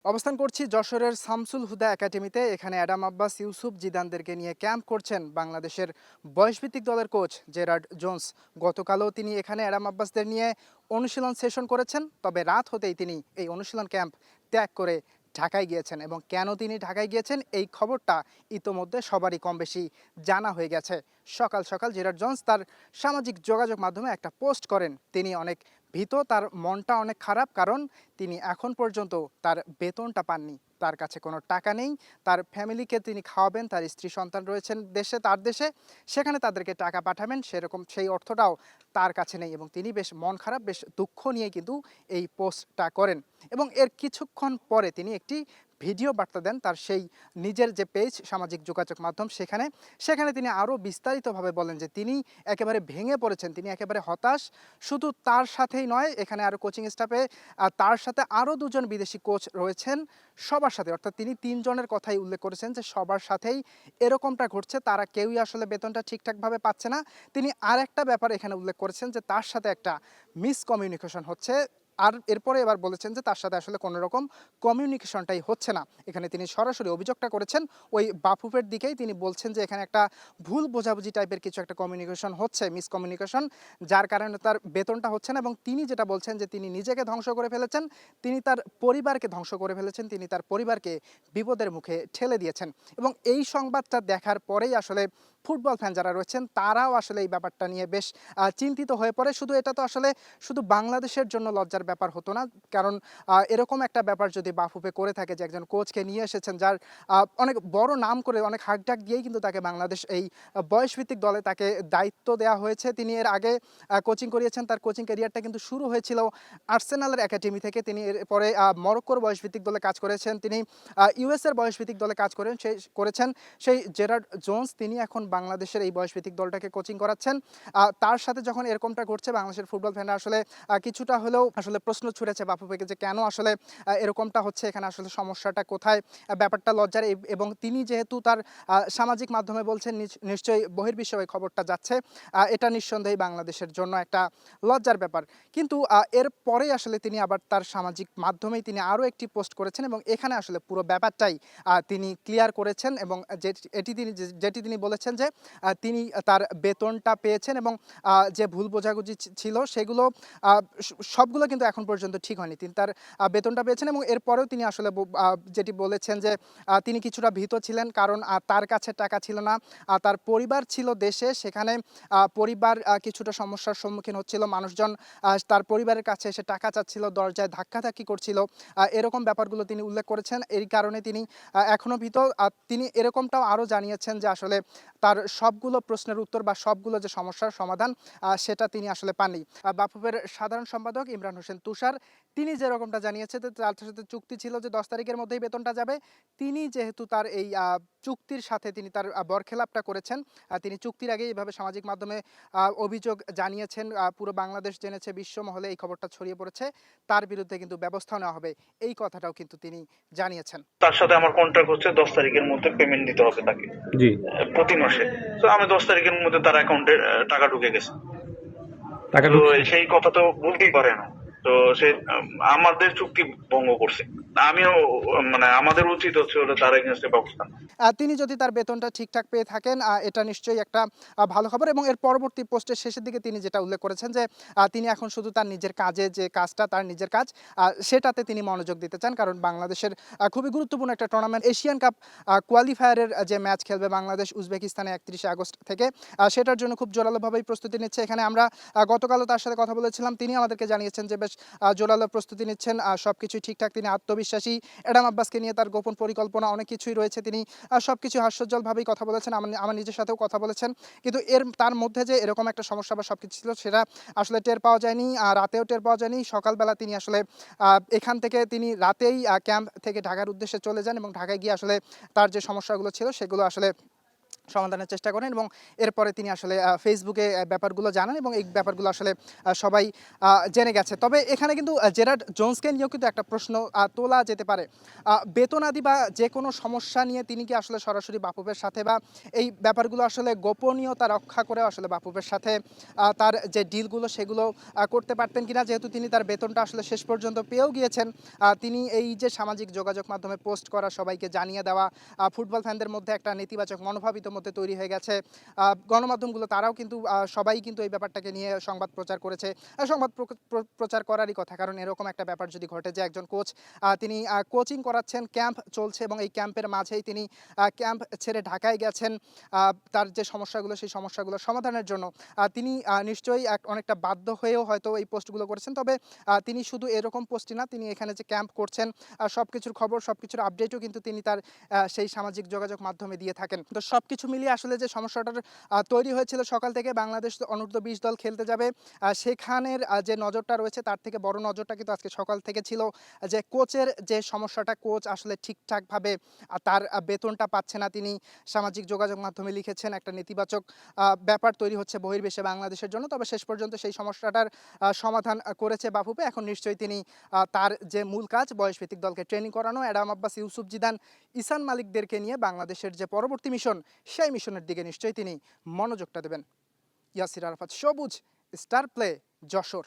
অবস্থান করছি যশোরের শামসুল হুদা একাডেমিতে। এখানে অ্যাডাম আব্বাস, ইউসুফ জিদানদেরকে নিয়ে ক্যাম্প করছেন বাংলাদেশের বয়সভিত্তিক দলের কোচ জেরার্ড জোন্স। গতকালও তিনি এখানে অ্যাডাম আব্বাসদের নিয়ে অনুশীলন সেশন করেছেন, তবে রাত হতেই তিনি এই অনুশীলন ক্যাম্প ত্যাগ করে ঢাকায় গিয়েছেন। এবং কেন তিনি ঢাকায় গিয়েছেন এই খবরটা ইতোমধ্যে সবারই কম বেশি জানা হয়ে গেছে। সকাল সকাল জেরার্ড জোন্স তার সামাজিক যোগাযোগ মাধ্যমে একটা পোস্ট করেন। তিনি অনেক ভীত, তার মনটা অনেক খারাপ, কারণ তিনি এখন পর্যন্ত তার বেতনটা পাননি। তার কাছে কোনো টাকা নেই। তার ফ্যামিলিকে তিনি খাওয়াবেন, তার স্ত্রী সন্তান রয়েছেন দেশে, তার দেশে, সেখানে তাদেরকে টাকা পাঠাবেন, সেরকম সেই অর্থটাও তার কাছে নেই। এবং তিনি বেশ মন খারাপ, বেশ দুঃখ নিয়ে কিন্তু এই পোস্টটা করেন। এবং এর কিছুক্ষণ পরে তিনি একটি ভিডিও বার্তা দেন তার সেই নিজের যে পেজ সামাজিক যোগাযোগ মাধ্যম, সেখানে সেখানে তিনি আরও বিস্তারিতভাবে বলেন যে তিনি একেবারে ভেঙে পড়েছেন, তিনি একেবারে হতাশ। শুধু তার সাথেই নয়, এখানে আরও কোচিং স্টাফে তার সাথে আরও দুজন বিদেশি কোচ রয়েছেন, সবার সাথে, অর্থাৎ তিনি ৩ জনের কথাই উল্লেখ করেছেন যে সবার সাথেই এরকমটা ঘটছে, তারা কেউই আসলে বেতনটা ঠিকঠাকভাবে পাচ্ছে না। তিনি আরেকটা ব্যাপার এখানে উল্লেখ করেছেন যে তার সাথে একটা মিসকমিউনিকেশন হচ্ছে। আর এরপরে এবার বলেছেন যে তার সাথে আসলে কোনো রকম কমিউনিকেশনটাই হচ্ছে না। এখানে তিনি সরাসরি অভিযোগটা করেছেন ওই বাফুফের দিকেই। তিনি বলছেন যে এখানে একটা ভুল বোঝাবুঝি টাইপের কিছু একটা কমিউনিকেশন হচ্ছে, মিসকমিউনিকেশন, যার কারণে তার বেতনটা হচ্ছে না। এবং তিনি যেটা বলছেন যে তিনি নিজেকে ধ্বংস করে ফেলেছেন, তিনি তার পরিবারকে ধ্বংস করে ফেলেছেন, তিনি তার পরিবারকে বিপদের মুখে ঠেলে দিয়েছেন। এবং এই সংবাদটা দেখার পরেই আসলে ফুটবল ফ্যান যারা রয়েছেন তারাও আসলে এই ব্যাপারটা নিয়ে বেশ চিন্তিত হয়ে পড়ে। শুধু এটা তো আসলে শুধু বাংলাদেশের জন্য লজ্জার ব্যাপার হতো না, কারণ এরকম একটা ব্যাপার যদি বাফুফে করে থাকে যে একজন কোচকে নিয়ে এসেছেন যার অনেক বড় নাম করে, অনেক হাকডাক দিয়েই কিন্তু তাকে বাংলাদেশ এই বয়সভিত্তিক দলে তাকে দায়িত্ব দেওয়া হয়েছে। তিনি এর আগে কোচিং করিয়েছেন, তার কোচিং ক্যারিয়ারটা কিন্তু শুরু হয়েছিল আর্সেনালের একাডেমি থেকে। তিনি এরপরে মরক্কোর বয়সভিত্তিক দলে কাজ করেছেন, তিনি ইউএসের বয়সভিত্তিক দলে কাজ করেছেন। সেই জেরার্ড জোন্স তিনি এখন বাংলাদেশের এই বয়সভিত্তিক দলটাকে কোচিং করাচ্ছেন। তার সাথে যখন এরকমটা ঘটছে, বাংলাদেশের ফুটবল ফ্যানরা আসলে কিছুটা হলেও আসলে প্রশ্ন ছুড়েছে বাফুফেকে যে কেন আসলে এরকমটা হচ্ছে, এখানে আসলে সমস্যাটা কোথায়, ব্যাপারটা লজ্জার। এবং তিনি যেহেতু তার সামাজিক মাধ্যমে বলছেন নিশ্চয়ই বহির্বিশ্বে ওই খবরটা যাচ্ছে, এটা নিঃসন্দেহে বাংলাদেশের জন্য একটা লজ্জার ব্যাপার। কিন্তু এরপরেই আসলে তিনি আবার তার সামাজিক মাধ্যমেই তিনি আরও একটি পোস্ট করেছেন এবং এখানে আসলে পুরো ব্যাপারটাই তিনি ক্লিয়ার করেছেন। এবং যেটি তিনি বলেছেন যে তিনি তার বেতনটা পেয়েছেন এবং যে ভুল বোঝাবুঝি ছিল সেগুলো সবগুলো কিন্তু এখন পর্যন্ত ঠিক হয়নি। তিনি তার বেতনটা পেয়েছেন এবং এরপরেও তিনি আসলে যেটি বলেছেন যে তিনি কিছুটা ভীত ছিলেন, কারণ তার কাছে টাকা ছিল না, তার পরিবার ছিল দেশে, সেখানে পরিবার কিছুটা সমস্যার সম্মুখীন হচ্ছিল। মানুষজন তার পরিবারের কাছে এসে টাকা চাচ্ছিল, দরজায় ধাক্কাধাক্কি করছিল। এরকম ব্যাপারগুলো তিনি উল্লেখ করেছেন। এই কারণে তিনি এখনও ভীত। তিনি এরকমটাও আরও জানিয়েছেন যে আসলে তার সবগুলো প্রশ্নের উত্তর বা সবগুলো যে সমস্যার সমাধান সেটা তিনি আসলে পাননি। বাফুফের সাধারণ সম্পাদক ইমরান হোসেন তুষার তিনি যেরকমটা জানিয়েছে যে তার সাথে চুক্তি ছিল যে ১০ তারিখের মধ্যেই বেতনটা যাবে। তিনি যেহেতু তার এই চুক্তির সাথে তিনি তার বরখেলাপটা করেছেন, তিনি চুক্তির আগেই এভাবে সামাজিক মাধ্যমে অভিযোগ জানিয়েছেন। পুরো বাংলাদেশ জেনেছে, বিশ্ব মহলে এই খবরটা ছড়িয়ে পড়েছে। তার বিরুদ্ধে কিন্তু ব্যবস্থা নেওয়া হবে, এই কথাটাও কিন্তু তিনি জানিয়েছেন। তার সাথে আমার কন্ট্রাক্ট হচ্ছে ১০ তারিখের মধ্যে পেমেন্ট দিতে হবে তাকে, জি। প্রতি মাসে। তো আমি ১০ তারিখের মধ্যে তার অ্যাকাউন্টে টাকা ঢুকে গেছে। টাকা তো ঢুকছে? সেই কথা তো বলতেই পারে না। তো সে আমাদের চুক্তি ভঙ্গ করছে। আমিও মানে আমাদের উচিত হচ্ছে হলো তার এগেইনস্টে ব্যবস্থা নেওয়া। তিনি যদি তার বেতনটা ঠিকঠাক পেয়ে থাকেন, এটা নিশ্চয়ই একটা ভালো খবর। এবং এর পরবর্তী পোস্টের শেষের দিকে তিনি যেটা উল্লেখ করেছেন যে তিনি এখন শুধু তার নিজের কাজে, যে কাজটা তার নিজের কাজ, সেটাতে তিনি মনোযোগ দিতে চান। কারণ বাংলাদেশের খুবই গুরুত্বপূর্ণ একটা টুর্নামেন্ট, এশিয়ান কাপ কোয়ালিফায়ারের যে ম্যাচ খেলবে বাংলাদেশ উজবেকিস্তানে ৩১ আগস্ট থেকে, সেটার জন্য খুব জোরালোভাবেই প্রস্তুতি নিচ্ছে। এখানে আমরা গতকালও তার সাথে কথা বলেছিলাম, তিনি আমাদেরকে জানিয়েছেন যে বেশ জোরালো প্রস্তুতি নিচ্ছেন, সবকিছুই ঠিকঠাক, তিনি আত্মবিশ্বাসী। অ্যাডাম আব্বাসকে নিয়ে তার গোপন পরিকল্পনা অনেক কিছুই রয়েছে, তিনি সবকিছু হাস্যোজ্জ্বলভাবেই কথা বলেছেন, আমার নিজের সাথেও কথা বলেছেন। কিন্তু তার মধ্যে যে এরকম একটা সমস্যা বা সবকিছু ছিল সেটা আসলে টের পাওয়া যায়নি, রাতেও টের পাওয়া যায়নি। সকালবেলা তিনি আসলে এখান থেকে তিনি রাতেই ক্যাম্প থেকে ঢাকার উদ্দেশ্যে চলে যান এবং ঢাকায় গিয়ে আসলে তার যে সমস্যাগুলো ছিল সেগুলো আসলে সমাধানের চেষ্টা করেন এবং এরপরে তিনি আসলে ফেসবুকে ব্যাপারগুলো জানান এবং এই ব্যাপারগুলো আসলে সবাই জেনে গেছে। তবে এখানে কিন্তু জেরার্ড জোন্সকে নিয়েও কিন্তু একটা প্রশ্ন তোলা যেতে পারে। বেতনাদি বা যেকোনো সমস্যা নিয়ে তিনি কি আসলে সরাসরি বাফুফের সাথে বা এই ব্যাপারগুলো আসলে গোপনীয়তা রক্ষা করেও আসলে বাফুফের সাথে তার যে ডিলগুলো সেগুলো করতে পারতেন কিনা? যেহেতু তিনি তার বেতনটা আসলে শেষ পর্যন্ত পেয়েও গিয়েছেন। তিনি এই যে সামাজিক যোগাযোগ মাধ্যমে পোস্ট করা, সবাইকে জানিয়ে দেওয়া, ফুটবল ফ্যানদের মধ্যে একটা নেতিবাচক মনোভাব ইতোমধ্যে তৈরি হয়ে গেছে। গণমাধ্যমগুলো তারাও কিন্তু সবাই কিন্তু এই ব্যাপারটাকে নিয়ে সংবাদ প্রচার করেছে। সংবাদ প্রচার করারই কথা। কারণ এরকম একটা ব্যাপার যদি ঘটে যে একজন কোচ তিনি কোচিং করাচ্ছেন, ক্যাম্প চলছে এবং এই ক্যাম্পের মাঝেই তিনি ক্যাম্প ছেড়ে ঢাকায় গেছেন তার যে সমস্যাগুলো সেই সমস্যাগুলো সমাধানের জন্য। তিনি নিশ্চয়ই অনেকটা বাধ্য হয়েও হয়তো এই পোস্টগুলো করেছেন। তবে তিনি শুধু এরকম পোস্টই না, তিনি এখানে যে ক্যাম্প করছেন সবকিছুর খবর, সবকিছুর আপডেটও কিন্তু তিনি তার সেই সামাজিক যোগাযোগ মাধ্যমে দিয়ে থাকেন। তো সবকিছু মিলিয়ে আসলে যে সমস্যাটার তৈরি হয়েছিল সকাল থেকে বাংলাদেশ অনূর্ধ্ব-20 দল খেলতে যাবে, সেখানের যে নজরটা রয়েছে তার থেকে বড় নজরটা কিন্তু আজকে সকাল থেকে ছিল যে কোচের যে সমস্যাটা, কোচ আসলে ঠিকঠাকভাবে তার বেতনটা পাচ্ছে না। তিনি সামাজিক যোগাযোগ মাধ্যমে লিখেছেন একটা নেতিবাচক ব্যাপার তৈরি হচ্ছে বহির্বিশ্বে বাংলাদেশের জন্য। তবে শেষ পর্যন্ত সেই সমস্যাটার সমাধান করেছে বাফুফে। এখন নিশ্চয়ই তিনি তার যে মূল কাজ বয়সভিত্তিক দলকে ট্রেনিং করানো, অ্যাডাম আব্বাস, ইউসুফ জিদান, ইসান মালিকদেরকে নিয়ে বাংলাদেশের যে পরবর্তী মিশন সেই মিশনের দিকে নিশ্চয়ই তিনি মনোযোগটা দেবেন। ইয়াসির আরাফাত, সবুজ, স্টার প্লে, যশোর।